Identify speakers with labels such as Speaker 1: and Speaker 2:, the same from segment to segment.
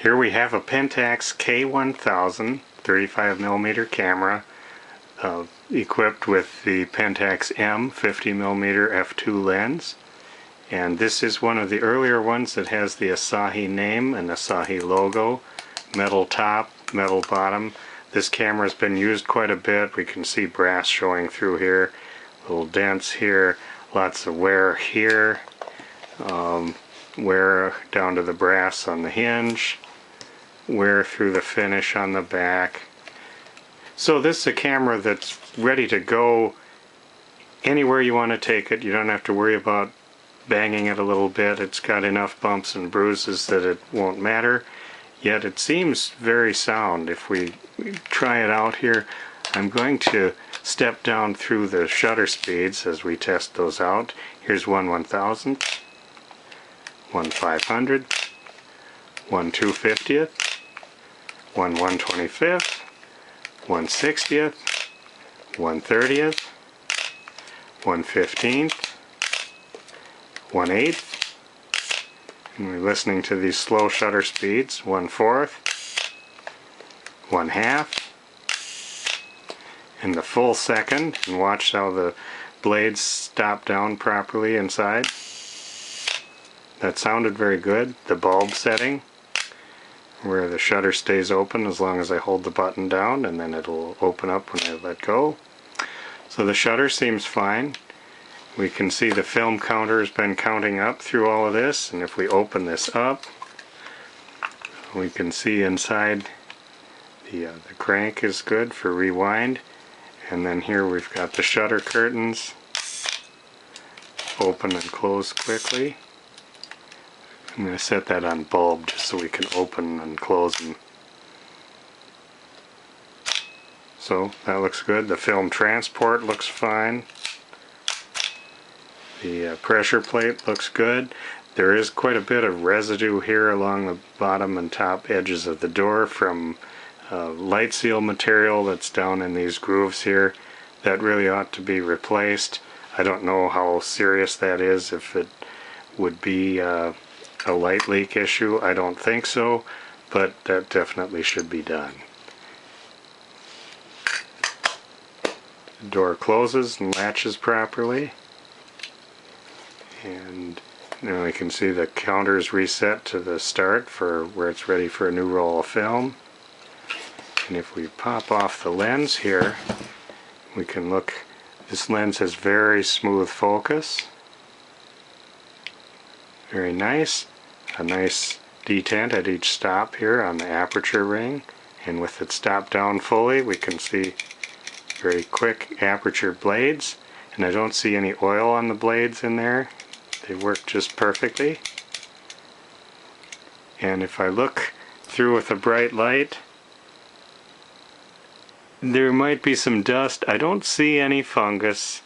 Speaker 1: Here we have a Pentax K1000 35mm camera equipped with the Pentax-M 50mm f2 lens, and this is one of the earlier ones that has the Asahi name and Asahi logo, metal top, metal bottom. This camera has been used quite a bit. We can see brass showing through here, little dents here, lots of wear here, wear down to the brass on the hinge, wear through the finish on the back. So this is a camera that's ready to go anywhere you want to take it. You don't have to worry about banging it a little bit. It's got enough bumps and bruises that it won't matter, yet it seems very sound. If we try it out here, I'm going to step down through the shutter speeds as we test those out. Here's 1/1000, 1/500, 1/250th, 1/125th, 1/60th, 1/30th, 1/15th, 1/8th, and we're listening to these slow shutter speeds, 1/4th, 1/2, and the full second, and watch how the blades stop down properly inside. That sounded very good. The bulb setting, where the shutter stays open as long as I hold the button down, and then it'll open up when I let go. So the shutter seems fine. We can see the film counter has been counting up through all of this, and if we open this up, we can see inside the crank is good for rewind, and then here we've got the shutter curtains open and close quickly. I'm going to set that on bulb just so we can open and close them. So that looks good. The film transport looks fine. The pressure plate looks good. There is quite a bit of residue here along the bottom and top edges of the door from light seal material that's down in these grooves here. That really ought to be replaced. I don't know how serious that is, if it would be a light leak issue. I don't think so, but that definitely should be done. The door closes and latches properly, and now we can see the counters reset to the start for where it's ready for a new roll of film. And if we pop off the lens here, we can look. This lens has very smooth focus, very nice. A nice detent at each stop here on the aperture ring, and with it stopped down fully we can see very quick aperture blades, and I don't see any oil on the blades in there. They work just perfectly. And if I look through with a bright light, there might be some dust. I don't see any fungus.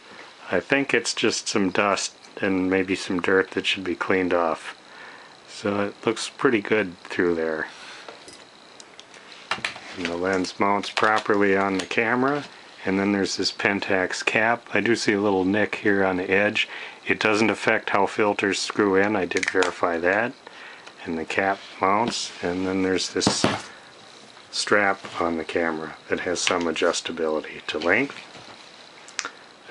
Speaker 1: I think it's just some dust and maybe some dirt that should be cleaned off. So it looks pretty good through there. And the lens mounts properly on the camera, and then there's this Pentax cap. I do see a little nick here on the edge. It doesn't affect how filters screw in. I did verify that. And the cap mounts, and then there's this strap on the camera that has some adjustability to length.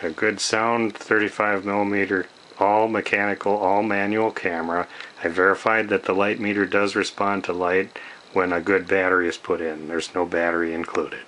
Speaker 1: A good sound 35mm all mechanical, all manual camera. I verified that the light meter does respond to light when a good battery is put in. There's no battery included.